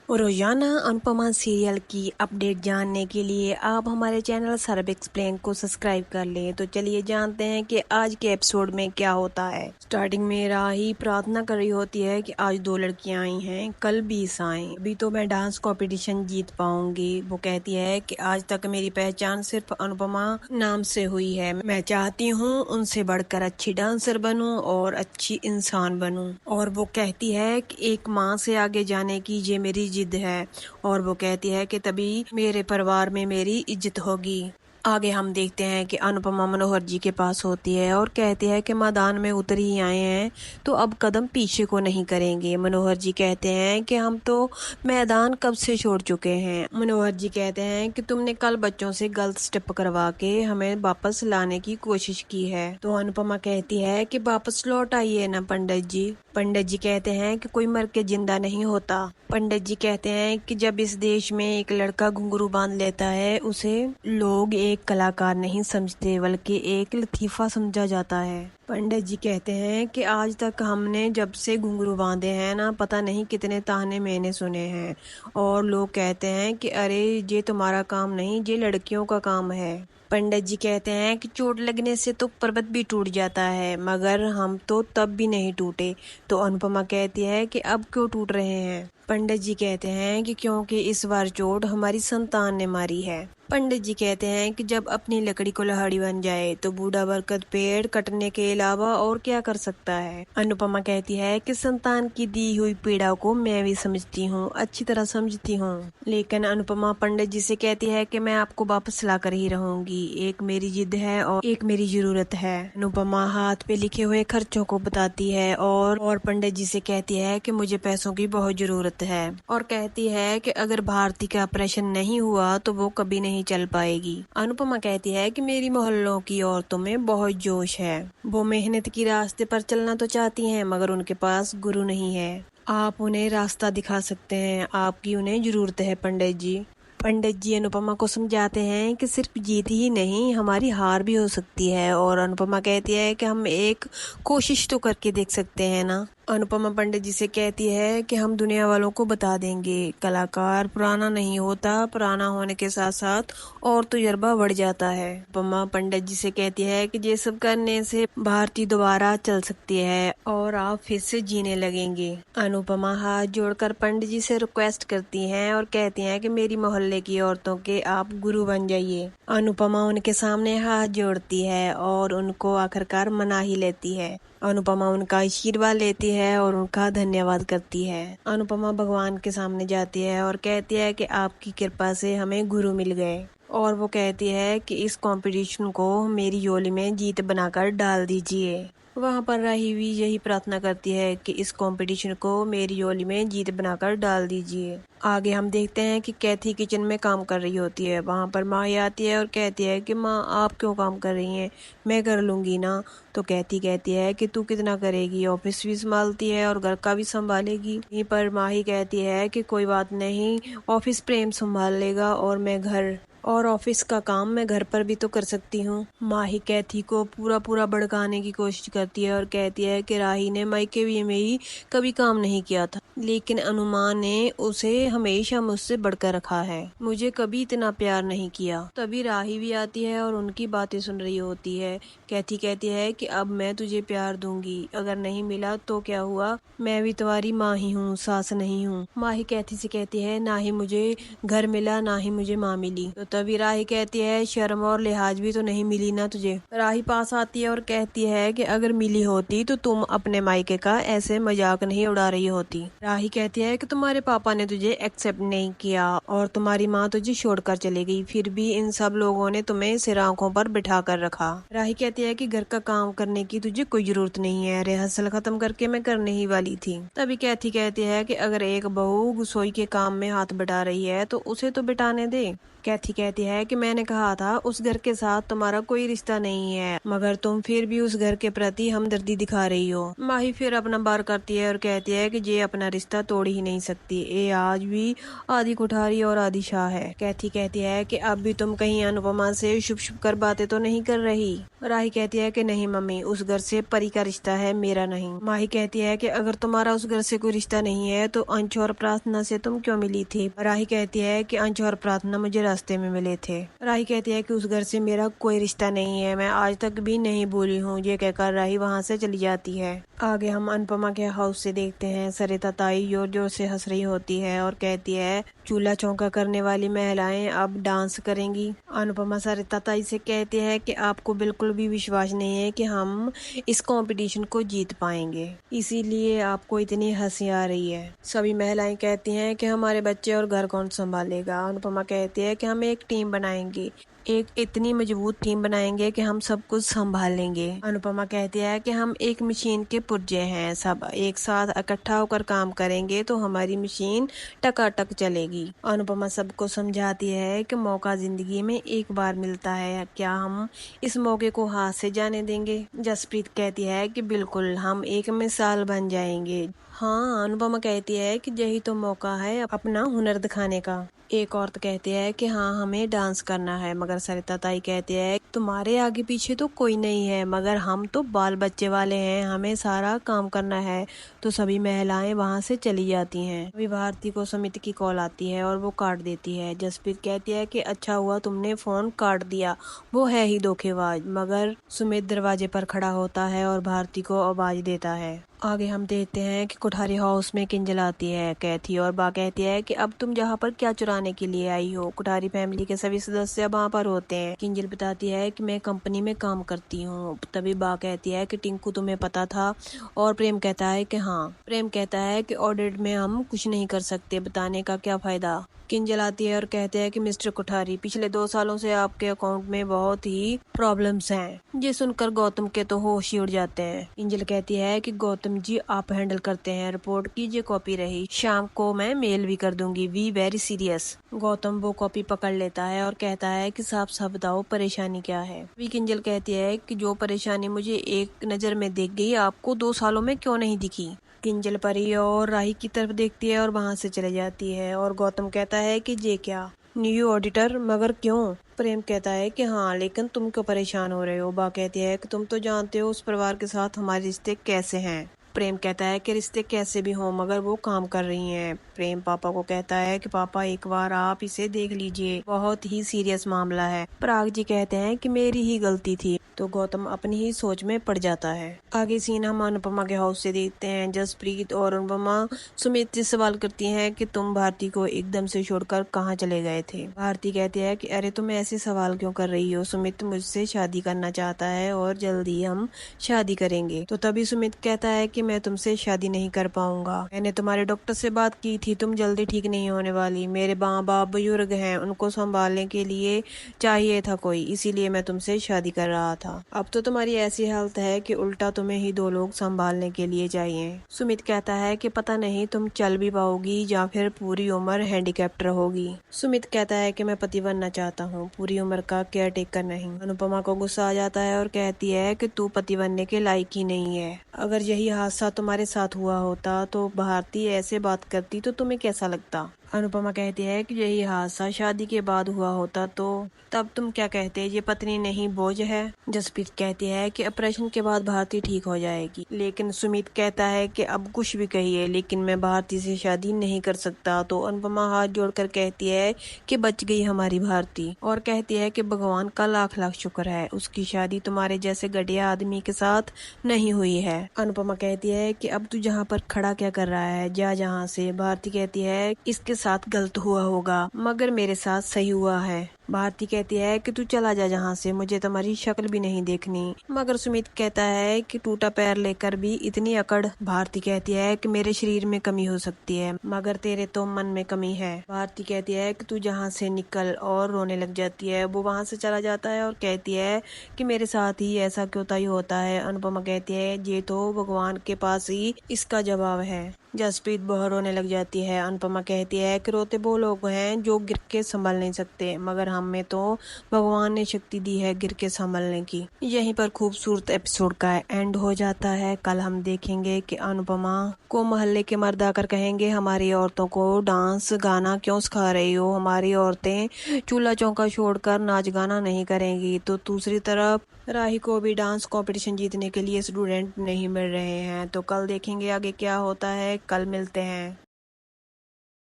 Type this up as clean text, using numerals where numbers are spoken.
रोजाना अनुपमा सीरियल की अपडेट जानने के लिए आप हमारे चैनल सरब एक्सप्लेन को सब्सक्राइब कर लें। तो चलिए जानते हैं कि आज के एपिसोड में क्या होता है। स्टार्टिंग में राही प्रार्थना कर रही होती है कि आज 2 लड़कियां आई हैं, कल 20 आए, अभी तो मैं डांस कंपटीशन जीत पाऊंगी। वो कहती है कि आज तक मेरी पहचान सिर्फ अनुपमा नाम से हुई है। मैं चाहती हूँ उनसे बढ़कर अच्छी डांसर बनूं और अच्छी इंसान बनूं। और वो कहती है कि एक माँ से आगे जाने की ये मेरी जिद है। और वो कहती है कि तभी मेरे परिवार में मेरी इज्जत होगी। आगे हम देखते हैं कि अनुपमा मनोहर जी के पास होती है और कहती है कि मैदान में उतर ही आए हैं तो अब कदम पीछे को नहीं करेंगे। मनोहर जी कहते हैं कि हम तो मैदान कब से छोड़ चुके हैं। मनोहर जी कहते हैं कि तुमने कल बच्चों से गलत स्टेप करवा के हमें वापस लाने की कोशिश की है। तो अनुपमा कहती है कि वापस लौट आइए ना पंडित जी। पंडित जी कहते हैं कि कोई मर के जिंदा नहीं होता। पंडित जी कहते हैं कि जब इस देश में एक लड़का घुंघरू बांध लेता है उसे लोग एक कलाकार नहीं समझते बल्कि एक लतीफा समझा जाता है। पंडित जी कहते हैं कि आज तक हमने जब से घुंघरू बांधे हैं ना, पता नहीं कितने ताने मैंने सुने हैं। और लोग कहते हैं कि अरे ये तुम्हारा काम नहीं, ये लड़कियों का काम है। पंडित जी कहते हैं कि चोट लगने से तो पर्वत भी टूट जाता है, मगर हम तो तब भी नहीं टूटे। तो अनुपमा कहती है कि अब क्यों टूट रहे हैं। पंडित जी कहते हैं कि क्योंकि इस बार चोट हमारी संतान ने मारी है। पंडित जी कहते हैं कि जब अपनी लकड़ी को लहड़ी बन जाए तो बूढ़ा बरगद पेड़ कटने के अलावा और क्या कर सकता है। अनुपमा कहती है कि संतान की दी हुई पीड़ा को मैं भी समझती हूँ, अच्छी तरह समझती हूँ। लेकिन अनुपमा पंडित जी से कहती है कि मैं आपको वापस ला कर ही रहूंगी, एक मेरी जिद है और एक मेरी जरूरत है। अनुपमा हाथ पे लिखे हुए खर्चों को बताती है और पंडित जी से कहती है कि मुझे पैसों की बहुत जरूरत है। और कहती है कि अगर भारती का ऑपरेशन नहीं हुआ तो वो कभी नहीं चल पाएगी। अनुपमा कहती है कि मेरी मोहल्लों की औरतों में बहुत जोश है, वो मेहनत की रास्ते पर चलना तो चाहती हैं मगर उनके पास गुरु नहीं है। आप उन्हें रास्ता दिखा सकते हैं, आपकी उन्हें जरूरत है पंडित जी। पंडित जी अनुपमा को समझाते हैं कि सिर्फ जीत ही नहीं, हमारी हार भी हो सकती है। और अनुपमा कहती है कि हम एक कोशिश तो करके देख सकते हैं ना। अनुपमा पंडित जी से कहती है कि हम दुनिया वालों को बता देंगे कलाकार पुराना नहीं होता, पुराना होने के साथ साथ और तजुर्बा बढ़ जाता है। अनुपमा पंडित जी से कहती है कि ये सब करने से भारती दोबारा चल सकती है और आप फिर से जीने लगेंगे। अनुपमा हाथ जोड़कर पंडित जी से रिक्वेस्ट करती हैं और कहती हैं कि मेरी मोहल्ले की औरतों के आप गुरु बन जाइए। अनुपमा उनके सामने हाथ जोड़ती है और उनको आखिरकार मना ही लेती है। अनुपमा उनका आशीर्वाद लेती है और उनका धन्यवाद करती है। अनुपमा भगवान के सामने जाती है और कहती है कि आपकी कृपा से हमें गुरु मिल गए। और वो कहती है कि इस कंपटीशन को मेरी झोली में जीत बनाकर डाल दीजिए। वहाँ पर राही भी यही प्रार्थना करती है कि इस कंपटीशन को मेरी झोली में जीत बनाकर डाल दीजिए। आगे हम देखते हैं कि कैथी किचन में काम कर रही होती है। वहाँ पर माँ आती है और कहती है कि माँ आप क्यों काम कर रही हैं, मैं कर लूंगी ना। तो कैथी कहती है कि तू कितना करेगी, ऑफिस भी संभालती है और घर का भी संभालेगी। यहीं पर माही कहती है कि कोई बात नहीं, ऑफिस प्रेम संभाल लेगा और मैं घर और ऑफिस का काम मैं घर पर भी तो कर सकती हूँ। माही कैथी को पूरा भड़काने की कोशिश करती है और कहती है कि राही ने मायके भी में ही कभी काम नहीं किया था, लेकिन अनुमान ने उसे हमेशा मुझसे बढ़कर रखा है, मुझे कभी इतना प्यार नहीं किया। तभी राही भी आती है और उनकी बातें सुन रही होती है। कैथी कहती है कि अब मैं तुझे प्यार दूंगी, अगर नहीं मिला तो क्या हुआ, मैं भी तुम्हारी माँ ही हूँ, सास नहीं हूँ। माही कैथी से कहती है ना ही मुझे घर मिला ना ही मुझे माँ मिली। तो तभी राही कहती है शर्म और लिहाज भी तो नहीं मिली ना तुझे। राही पास आती है और कहती है कि अगर मिली होती तो तुम अपने मायके का ऐसे मजाक नहीं उड़ा रही होती। राही कहती है कि तुम्हारे पापा ने तुझे एक्सेप्ट नहीं किया और तुम्हारी माँ तुझे छोड़कर चली गई, फिर भी इन सब लोगों ने तुम्हें सिर आंखों पर बिठा कर रखा। राही कहती है कि घर का काम करने की तुझे कोई जरूरत नहीं है, रिहर्सल खत्म करके मैं करने ही वाली थी। तभी कैथी कहती है कि अगर एक बहू रसोई के काम में हाथ बटा रही है तो उसे तो बिटाने दे। कैथी कहती है कि मैंने कहा था उस घर के साथ तुम्हारा कोई रिश्ता नहीं है, मगर तुम फिर भी उस घर के प्रति हमदर्दी दिखा रही हो। माही फिर अपना बार करती है और कहती है कि ये अपना रिश्ता तोड़ ही नहीं सकती, ये आज भी आदि कोठारी और आदि शाह है। कहती है कि अब भी तुम कहीं अनुपमा से शुभ शुभ कर बातें तो नहीं कर रही। राही कहती है कि नहीं मम्मी, उस घर से परी का रिश्ता है, मेरा नहीं। माही कहती है कि अगर तुम्हारा उस घर से कोई रिश्ता नहीं है तो अंश और प्रार्थना से तुम क्यों मिली थी। राही कहती है कि अंश और प्रार्थना मुझे रास्ते में मिले थे। राही कहती है कि उस घर से मेरा कोई रिश्ता नहीं है, मैं आज तक भी नहीं भूली हूँ। ये कहकर राही वहाँ से चली जाती है। आगे हम अनुपमा के हाउस से देखते हैं। सरिता ताई जोर जोर से हंस रही होती है और कहती है चूल्हा चौका करने वाली महिलाएं अब डांस करेंगी। अनुपमा सरिता ताई से कहती है कि आपको बिल्कुल भी विश्वास नहीं है कि हम इस कंपटीशन को जीत पाएंगे, इसीलिए आपको इतनी हंसी आ रही है। सभी महिलाएं कहती हैं कि हमारे बच्चे और घर कौन संभालेगा। अनुपमा कहती है कि हम एक टीम बनाएंगे, एक इतनी मजबूत टीम बनाएंगे कि हम सब कुछ संभाल लेंगे। अनुपमा कहती है कि हम एक मशीन के पुर्जे हैं, सब एक साथ इकट्ठा होकर काम करेंगे तो हमारी मशीन टकाटक चलेगी। अनुपमा सबको समझाती है कि मौका जिंदगी में एक बार मिलता है, क्या हम इस मौके को हाथ से जाने देंगे। जसप्रीत कहती है कि बिल्कुल, हम एक मिसाल बन जाएंगे। हाँ, अनुपमा कहती है कि यही तो मौका है अपना हुनर दिखाने का। एक औरत कहती है कि हाँ, हमें डांस करना है, मगर सरिता ताई कहती है तुम्हारे आगे पीछे तो कोई नहीं है, मगर हम तो बाल बच्चे वाले हैं, हमें सारा काम करना है। तो सभी महिलाएं वहाँ से चली जाती हैं। अभी भारती को सुमित की कॉल आती है और वो काट देती है। जसप्रीत कहती है कि अच्छा हुआ तुमने फोन काट दिया, वो है ही धोखेबाज। मगर सुमित दरवाजे पर खड़ा होता है और भारती को आवाज देता है। आगे हम देखते हैं कि कोठारी हाउस में किंजल आती है। कैथी और बा कहती है कि अब तुम यहाँ पर क्या चुराने के लिए आई हो। कोठारी फैमिली के सभी सदस्य वहाँ पर होते हैं। किंजल बताती है कि मैं कंपनी में काम करती हूँ। तभी बा कहती है कि टिंकू तुम्हें पता था, और प्रेम कहता है कि हाँ। प्रेम कहता है कि ऑडिट में हम कुछ नहीं कर सकते, बताने का क्या फायदा। किंजल आती है और कहते हैं कि मिस्टर कोठारी, पिछले 2 सालों से आपके अकाउंट में बहुत ही प्रॉब्लम्स हैं। ये सुनकर गौतम के तो होश ही उड़ जाते हैं। किंजल कहती है कि गौतम जी आप हैंडल करते हैं, रिपोर्ट कीजिए, कॉपी रही, शाम को मैं मेल भी कर दूंगी, वी वेरी सीरियस। गौतम वो कॉपी पकड़ लेता है और कहता है कि साफ साफ बताओ परेशानी क्या है। वी किंजल कहती है कि जो परेशानी मुझे एक नजर में दिख गई, आपको 2 सालों में क्यों नहीं दिखी। किंजल परी और राही की तरफ देखती है और वहाँ से चले जाती है। और गौतम कहता है कि ये क्या, न्यू ऑडिटर, मगर क्यों। प्रेम कहता है कि हाँ, लेकिन तुम क्यों परेशान हो रहे हो। बा कहती है कि तुम तो जानते हो उस परिवार के साथ हमारे रिश्ते कैसे हैं। प्रेम कहता है कि रिश्ते कैसे भी हों, मगर वो काम कर रही हैं। प्रेम पापा को कहता है कि पापा एक बार आप इसे देख लीजिए, बहुत ही सीरियस मामला है। पराग जी कहते हैं कि मेरी ही गलती थी। तो गौतम अपनी ही सोच में पड़ जाता है। आगे सीन हम अनुपमा के हाउस से देखते हैं। जसप्रीत और अनुपमा सुमित से सवाल करती हैं कि तुम भारती को एकदम से छोड़कर कहाँ चले गए थे। भारती कहती है कि अरे तुम ऐसे सवाल क्यों कर रही हो, सुमित मुझसे शादी करना चाहता है और जल्दी हम शादी करेंगे। तो तभी सुमित कहता है कि मैं तुमसे शादी नहीं कर पाऊंगा, मैंने तुम्हारे डॉक्टर से बात की थी, तुम जल्दी ठीक नहीं होने वाली, मेरे माँ बाप बुजुर्ग हैं, उनको संभालने के लिए चाहिए था कोई, इसीलिए मैं तुमसे शादी कर रहा था। अब तो तुम्हारी ऐसी हालत है कि उल्टा तुम्हें ही 2 लोग संभालने के लिए चाहिए। सुमित कहता है कि पता नहीं तुम चल भी पाओगी या फिर पूरी उम्र हैंडीकैप्ड रहोगी। सुमित कहता है कि मैं पति बनना चाहता हूँ, पूरी उम्र का केयर टेकर नहीं। अनुपमा को गुस्सा आ जाता है और कहती है कि तू पति बनने के लायक ही नहीं है। अगर यही हादसा तुम्हारे साथ हुआ होता तो भारती ऐसे बात करती तो तुम्हें कैसा लगता। अनुपमा कहती है कि यही हादसा शादी के बाद हुआ होता तो तब तुम क्या कहते, ये पत्नी नहीं बोझ है। जसप्रीत कहती है कि ऑपरेशन के बाद भारती ठीक हो जाएगी, लेकिन सुमित कहता है कि अब कुछ भी कहिए, लेकिन मैं भारती से शादी नहीं कर सकता। तो अनुपमा हाथ जोड़कर कहती है कि बच गई हमारी भारती, और कहती है कि भगवान का लाख लाख शुक्र है, उसकी शादी तुम्हारे जैसे घटिया आदमी के साथ नहीं हुई है। अनुपमा कहती है कि अब तू जहाँ पर खड़ा क्या कर रहा है, जा जहाँ से। भारती कहती है इसके साथ गलत हुआ होगा, मगर मेरे साथ सही हुआ है। भारती कहती है कि तू चला जा जहाँ से, मुझे तुम्हारी शक्ल भी नहीं देखनी। मगर सुमित कहता है कि टूटा पैर लेकर भी इतनी अकड़। भारती कहती है कि मेरे शरीर में कमी हो सकती है, मगर तेरे तो मन में कमी है। भारती कहती है कि तू जहाँ से निकल, और रोने लग जाती है। वो वहाँ से चला जाता है और कहती है कि मेरे साथ ही ऐसा क्यों तय होता है। अनुपमा कहती है ये तो भगवान के पास ही इसका जवाब है। जसप्रीत बहुत रोने लग जाती है। अनुपमा कहती है कि रोते वो लोग हैं जो गिर के संभल नहीं सकते, मगर हमें तो भगवान ने शक्ति दी है गिर के संभलने की। यहीं पर खूबसूरत एपिसोड का एंड हो जाता है। कल हम देखेंगे कि अनुपमा को मोहल्ले के मर्द आकर कहेंगे हमारी औरतों को डांस गाना क्यों सिखा रही हो, हमारी औरतें चूल्हा चौका छोड़कर नाच गाना नहीं करेंगी। तो दूसरी तरफ राही को भी डांस कंपटीशन जीतने के लिए स्टूडेंट नहीं मिल रहे हैं। तो कल देखेंगे आगे क्या होता है। कल मिलते हैं।